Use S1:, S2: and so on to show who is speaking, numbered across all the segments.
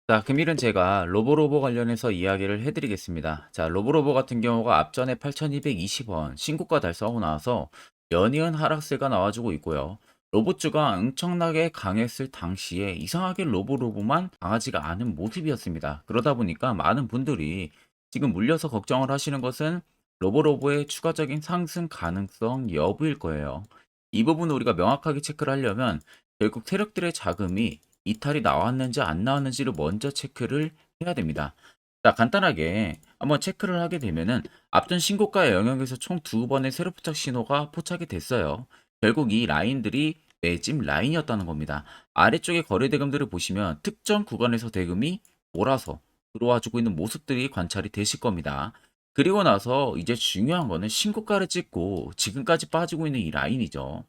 S1: 자, 금일은 제가 로보로보 관련해서 이야기를 해드리겠습니다. 자, 로보로보 같은 경우가 앞전에 8,220원 신고가 달성하고 나서 연이은 하락세가 나와주고 있고요. 로봇주가 엄청나게 강했을 당시에 이상하게 로보로보만 강하지가 않은 모습이었습니다. 그러다 보니까 많은 분들이 지금 물려서 걱정을 하시는 것은 로보로보의 추가적인 상승 가능성 여부일 거예요. 이 부분을 우리가 명확하게 체크를 하려면 결국 세력들의 자금이 이탈이 나왔는지 안 나왔는지를 먼저 체크를 해야 됩니다. 자, 간단하게 한번 체크를 하게 되면은 앞전 신고가의 영역에서 총 두 번의 세로 포착 신호가 포착이 됐어요. 결국 이 라인들이 매집 라인이었다는 겁니다. 아래쪽에 거래 대금들을 보시면 특정 구간에서 대금이 몰아서 들어와 주고 있는 모습들이 관찰이 되실 겁니다. 그리고 나서 이제 중요한 거는 신고가를 찍고 지금까지 빠지고 있는 이 라인이죠.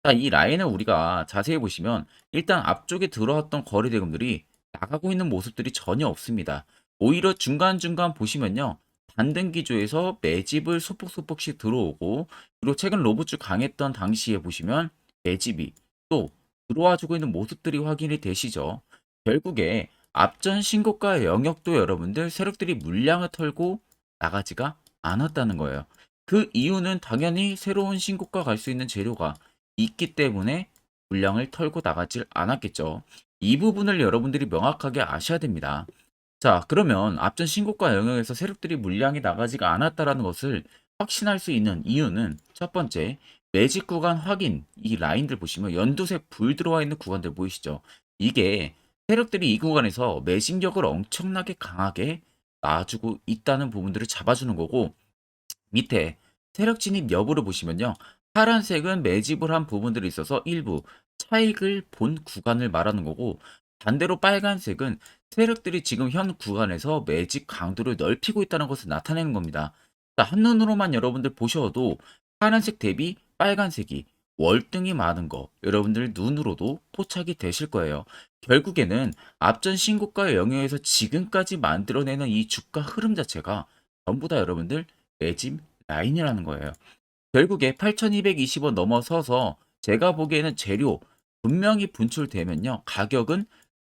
S1: 자, 이 라인을 우리가 자세히 보시면 일단 앞쪽에 들어왔던 거래 대금들이 나가고 있는 모습들이 전혀 없습니다. 오히려 중간중간 보시면요. 반등 기조에서 매집을 소폭소폭씩 들어오고, 그리고 최근 로봇주 강했던 당시에 보시면 매집이 또 들어와 주고 있는 모습들이 확인이 되시죠. 결국에 앞전 신고가 영역도 여러분들 세력들이 물량을 털고 나가지가 않았다는 거예요. 그 이유는 당연히 새로운 신고가 갈 수 있는 재료가 있기 때문에 물량을 털고 나가질 않았겠죠. 이 부분을 여러분들이 명확하게 아셔야 됩니다. 자, 그러면 앞전 신고가 영역에서 세력들이 물량이 나가지가 않았다라는 것을 확신할 수 있는 이유는 첫 번째, 매직 구간 확인, 이 라인들 보시면 연두색 불 들어와 있는 구간들 보이시죠? 이게 세력들이 이 구간에서 매직력을 엄청나게 강하게 놔주고 있다는 부분들을 잡아주는 거고, 밑에 세력 진입 여부를 보시면요. 파란색은 매집을 한 부분들이 있어서 일부 차익을 본 구간을 말하는 거고, 반대로 빨간색은 세력들이 지금 현 구간에서 매집 강도를 넓히고 있다는 것을 나타내는 겁니다. 자, 한눈으로만 여러분들 보셔도 파란색 대비 빨간색이 월등히 많은 거 여러분들 눈으로도 포착이 되실 거예요. 결국에는 앞전 신고가 영역에서 지금까지 만들어내는 이 주가 흐름 자체가 전부 다 여러분들 매집 라인이라는 거예요. 결국에 8,220원 넘어서서 제가 보기에는 재료 분명히 분출되면요. 가격은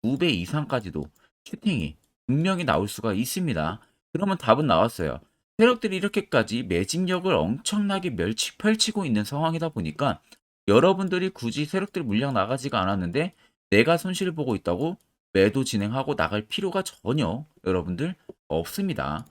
S1: 2배 이상까지도 슈팅이 분명히 나올 수가 있습니다. 그러면 답은 나왔어요. 세력들이 이렇게까지 매집력을 엄청나게 펼치고 있는 상황이다 보니까 여러분들이 굳이 세력들이 물량 나가지가 않았는데 내가 손실을 보고 있다고 매도 진행하고 나갈 필요가 전혀 여러분들 없습니다.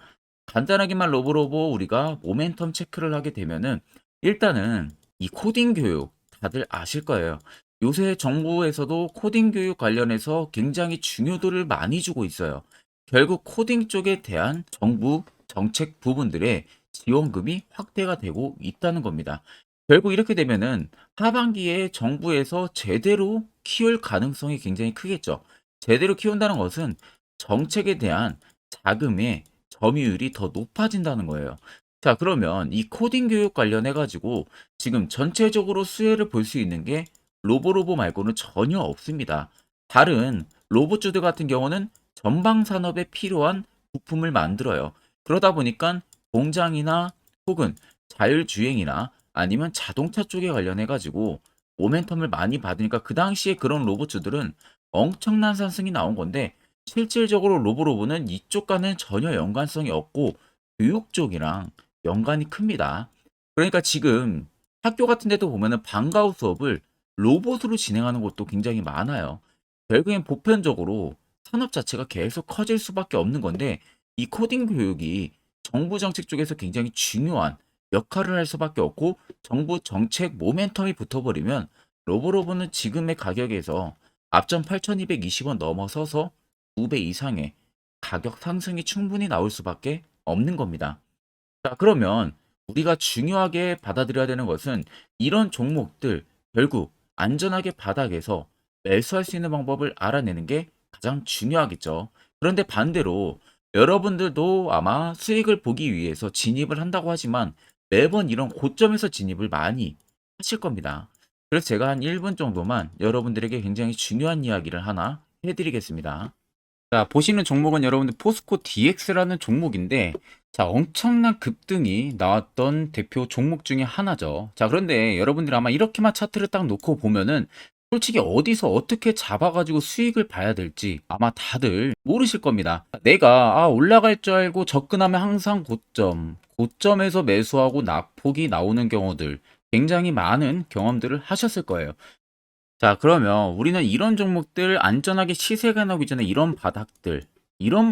S1: 간단하게만 로보로보 우리가 모멘텀 체크를 하게 되면은 일단은 이 코딩 교육 다들 아실 거예요. 요새 정부에서도 코딩 교육 관련해서 굉장히 중요도를 많이 주고 있어요. 결국 코딩 쪽에 대한 정부 정책 부분들의 지원금이 확대가 되고 있다는 겁니다. 결국 이렇게 되면은 하반기에 정부에서 제대로 키울 가능성이 굉장히 크겠죠. 제대로 키운다는 것은 정책에 대한 자금의 점유율이 더 높아진다는 거예요. 자, 그러면 이 코딩 교육 관련해 가지고 지금 전체적으로 수혜를 볼 수 있는 게 로보로보 말고는 전혀 없습니다. 다른 로봇주들 같은 경우는 전방 산업에 필요한 부품을 만들어요. 그러다 보니까 공장이나 혹은 자율주행이나 아니면 자동차 쪽에 관련해 가지고 모멘텀을 많이 받으니까 그 당시에 그런 로봇주들은 엄청난 상승이 나온 건데 실질적으로 로보로보는 이쪽과는 전혀 연관성이 없고 교육 쪽이랑 연관이 큽니다. 그러니까 지금 학교 같은 데도 보면은 방과후 수업을 로봇으로 진행하는 곳도 굉장히 많아요. 결국엔 보편적으로 산업 자체가 계속 커질 수밖에 없는 건데 이 코딩 교육이 정부 정책 쪽에서 굉장히 중요한 역할을 할 수밖에 없고 정부 정책 모멘텀이 붙어버리면 로보로보는 지금의 가격에서 앞전 8,220원 넘어서서 2배 이상의 가격 상승이 충분히 나올 수밖에 없는 겁니다. 자, 그러면 우리가 중요하게 받아들여야 되는 것은 이런 종목들 결국 안전하게 바닥에서 매수할 수 있는 방법을 알아내는 게 가장 중요하겠죠. 그런데 반대로 여러분들도 아마 수익을 보기 위해서 진입을 한다고 하지만 매번 이런 고점에서 진입을 많이 하실 겁니다. 그래서 제가 한 1분 정도만 여러분들에게 굉장히 중요한 이야기를 하나 해드리겠습니다. 자, 보시는 종목은 여러분들 포스코 DX라는 종목인데, 자, 엄청난 급등이 나왔던 대표 종목 중에 하나죠. 자, 그런데 여러분들이 아마 이렇게만 차트를 딱 놓고 보면은 솔직히 어디서 어떻게 잡아가지고 수익을 봐야 될지 아마 다들 모르실 겁니다. 내가 올라갈 줄 알고 접근하면 항상 고점에서 매수하고 낙폭이 나오는 경우들 굉장히 많은 경험들을 하셨을 거예요. 자, 그러면 우리는 이런 종목들 안전하게 시세가 나오기 전에 이런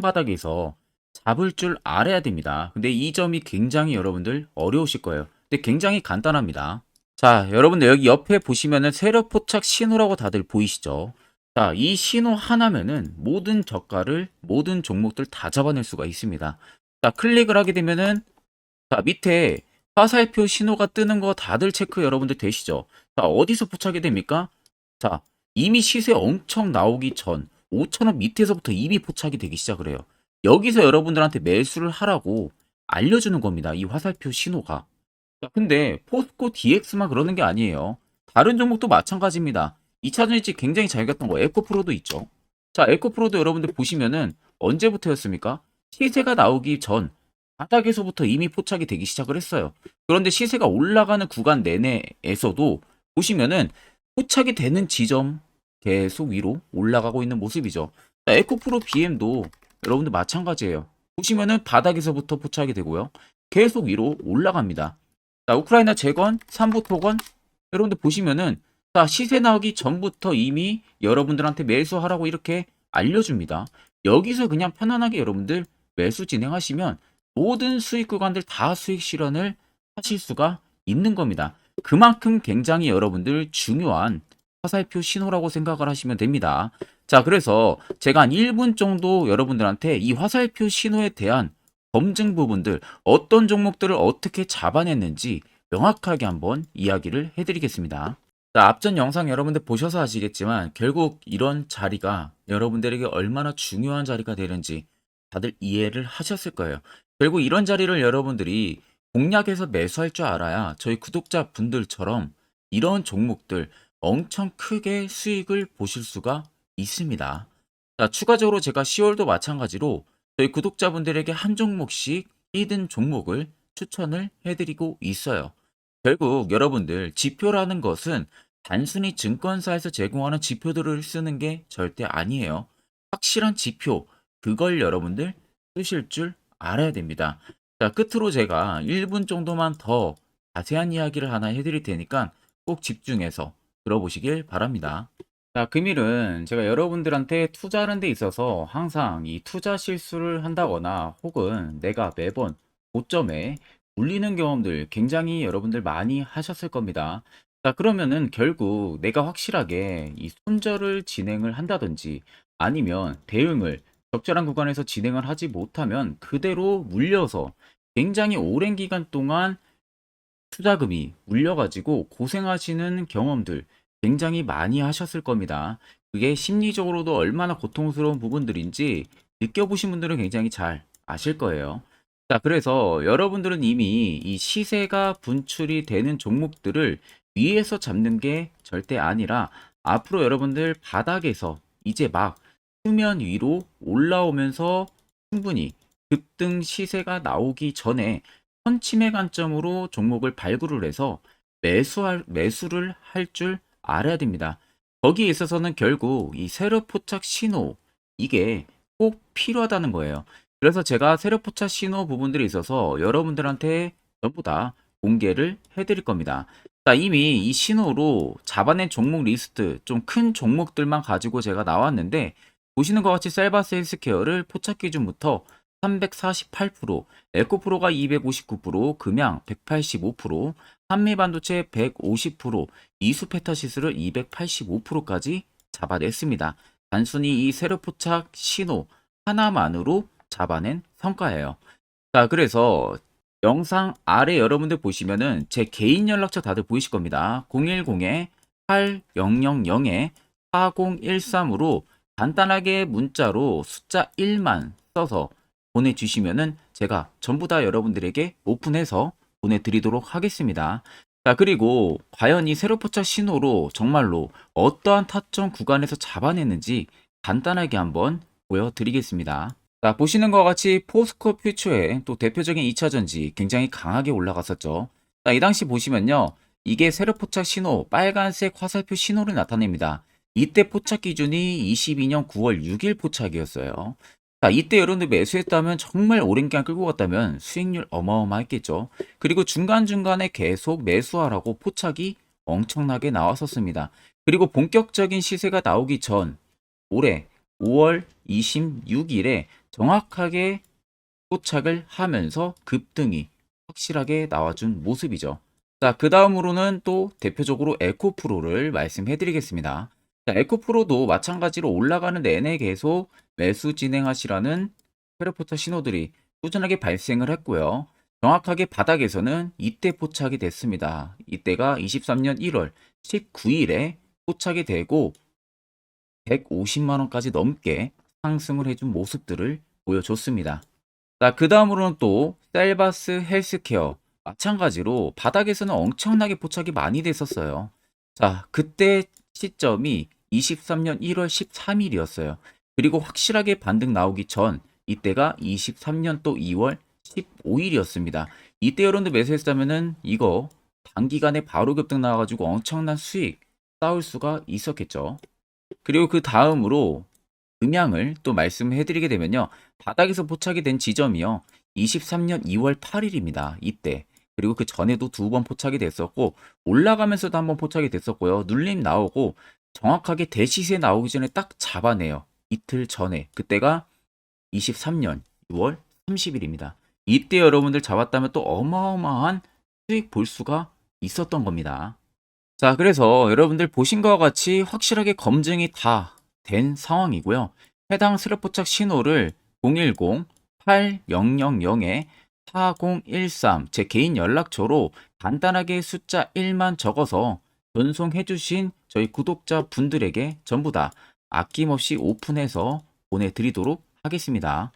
S1: 바닥에서 잡을 줄 알아야 됩니다. 근데 이 점이 굉장히 여러분들 어려우실 거예요. 근데 굉장히 간단합니다. 자, 여러분들 여기 옆에 보시면은 세력 포착 신호라고 다들 보이시죠? 자, 이 신호 하나면은 모든 저가를, 모든 종목들 다 잡아낼 수가 있습니다. 자, 클릭을 하게 되면은 자, 밑에 화살표 신호가 뜨는 거 다들 체크 여러분들 되시죠? 자, 어디서 포착이 됩니까? 자, 이미 시세 엄청 나오기 전 5,000원 밑에서부터 이미 포착이 되기 시작을 해요. 여기서 여러분들한테 매수를 하라고 알려주는 겁니다. 이 화살표 신호가. 자, 근데 포스코 DX만 그러는 게 아니에요. 다른 종목도 마찬가지입니다. 2차전지 굉장히 잘 갔던 거 에코프로도 있죠. 자, 에코프로도 여러분들 보시면은 언제부터였습니까? 시세가 나오기 전 바닥에서부터 이미 포착이 되기 시작을 했어요. 그런데 시세가 올라가는 구간 내내에서도 보시면은 포착이 되는 지점 계속 위로 올라가고 있는 모습이죠. 자, 에코프로 BM도 여러분들 마찬가지예요. 보시면은 바닥에서부터 포착이 되고요. 계속 위로 올라갑니다. 자, 우크라이나 재건, 삼부 토건 여러분들 보시면은 자, 시세 나오기 전부터 이미 여러분들한테 매수하라고 이렇게 알려줍니다. 여기서 그냥 편안하게 여러분들 매수 진행하시면 모든 수익 구간들 다 수익 실현을 하실 수가 있는 겁니다. 그만큼 굉장히 여러분들 중요한 화살표 신호라고 생각을 하시면 됩니다. 자, 그래서 제가 한 1분 정도 여러분들한테 이 화살표 신호에 대한 검증 부분들, 어떤 종목들을 어떻게 잡아냈는지 명확하게 한번 이야기를 해드리겠습니다. 자, 앞전 영상 여러분들 보셔서 아시겠지만 결국 이런 자리가 여러분들에게 얼마나 중요한 자리가 되는지 다들 이해를 하셨을 거예요. 결국 이런 자리를 여러분들이 공략해서 매수할 줄 알아야 저희 구독자분들처럼 이런 종목들 엄청 크게 수익을 보실 수가 있습니다. 자, 추가적으로 제가 10월도 마찬가지로 저희 구독자분들에게 한 종목씩 히든 종목을 추천을 해드리고 있어요. 결국 여러분들 지표라는 것은 단순히 증권사에서 제공하는 지표들을 쓰는 게 절대 아니에요. 확실한 지표, 그걸 여러분들 쓰실 줄 알아야 됩니다. 자, 끝으로 제가 1분 정도만 더 자세한 이야기를 하나 해드릴 테니까 꼭 집중해서 들어보시길 바랍니다. 자, 금일은 제가 여러분들한테 투자하는 데 있어서 항상 이 투자 실수를 한다거나 혹은 내가 매번 고점에 물리는 경험들 굉장히 여러분들 많이 하셨을 겁니다. 자, 그러면은 결국 내가 확실하게 이 손절을 진행을 한다든지 아니면 대응을 적절한 구간에서 진행을 하지 못하면 그대로 물려서 굉장히 오랜 기간 동안 투자금이 물려가지고 고생하시는 경험들 굉장히 많이 하셨을 겁니다. 그게 심리적으로도 얼마나 고통스러운 부분들인지 느껴보신 분들은 굉장히 잘 아실 거예요. 자, 그래서 여러분들은 이미 이 시세가 분출이 되는 종목들을 위에서 잡는 게 절대 아니라 앞으로 여러분들 바닥에서 이제 막 수면 위로 올라오면서 충분히 급등 시세가 나오기 전에 선침해 관점으로 종목을 발굴을 해서 매수를 할 줄 알아야 됩니다. 거기에 있어서는 결국 이 세력 포착 신호 이게 꼭 필요하다는 거예요. 그래서 제가 세력 포착 신호 부분들이 있어서 여러분들한테 전부 다 공개를 해드릴 겁니다. 자, 이미 이 신호로 잡아낸 종목 리스트 좀 큰 종목들만 가지고 제가 나왔는데 보시는 것 같이 셀바스 헬스케어를 포착 기준부터 348%, 에코프로가 259%, 금양 185%, 한미반도체 150%, 이수페타시스를 285%까지 잡아냈습니다. 단순히 이 세력포착 신호 하나만으로 잡아낸 성과예요. 자, 그래서 영상 아래 여러분들 보시면은 제 개인 연락처 다들 보이실 겁니다. 010-8000-4013으로 간단하게 문자로 숫자 1만 써서 보내주시면은 제가 전부 다 여러분들에게 오픈해서 보내드리도록 하겠습니다. 자, 그리고 과연 이 세로포착 신호로 정말로 어떠한 타점 구간에서 잡아냈는지 간단하게 한번 보여드리겠습니다. 자, 보시는 것 같이 포스코 퓨처의 또 대표적인 2차전지 굉장히 강하게 올라갔었죠. 자, 이 당시 보시면요. 이게 세력 포착 신호, 빨간색 화살표 신호를 나타냅니다. 이때 포착 기준이 22년 9월 6일 포착이었어요. 자, 이때 여러분들 매수했다면 정말 오랜 기간 끌고 갔다면 수익률 어마어마했겠죠. 그리고 중간중간에 계속 매수하라고 포착이 엄청나게 나왔었습니다. 그리고 본격적인 시세가 나오기 전 올해 5월 26일에 정확하게 포착을 하면서 급등이 확실하게 나와준 모습이죠. 자, 그 다음으로는 또 대표적으로 에코프로를 말씀해 드리겠습니다. 자, 에코프로도 마찬가지로 올라가는 내내 계속 매수 진행하시라는 페르포터 신호들이 꾸준하게 발생을 했고요. 정확하게 바닥에서는 이때 포착이 됐습니다. 이때가 23년 1월 19일에 포착이 되고 150만 원까지 넘게 상승을 해준 모습들을 보여줬습니다. 자, 그 다음으로는 또 셀바스 헬스케어 마찬가지로 바닥에서는 엄청나게 포착이 많이 됐었어요. 자, 그때 시점이 23년 1월 13일이었어요. 그리고 확실하게 반등 나오기 전 이때가 23년 또 2월 15일이었습니다. 이때 여러분들 매수했다면은 이거 단기간에 바로 급등 나와가지고 엄청난 수익 쌓을 수가 있었겠죠. 그리고 그 다음으로 음향을 또 말씀해 드리게 되면요. 바닥에서 포착이 된 지점이요. 23년 2월 8일입니다. 이때. 그리고 그 전에도 두 번 포착이 됐었고 올라가면서도 한번 포착이 됐었고요. 눌림 나오고 정확하게 대시세 나오기 전에 딱 잡아내요. 이틀 전에. 그때가 23년 6월 30일입니다. 이때 여러분들 잡았다면 또 어마어마한 수익 볼 수가 있었던 겁니다. 자, 그래서 여러분들 보신 것과 같이 확실하게 검증이 다 된 상황이고요. 해당 스랩 포착 신호를 010-8000-4013 제 개인 연락처로 간단하게 숫자 1만 적어서 전송해 주신 저희 구독자 분들에게 전부 다 아낌없이 오픈해서 보내드리도록 하겠습니다.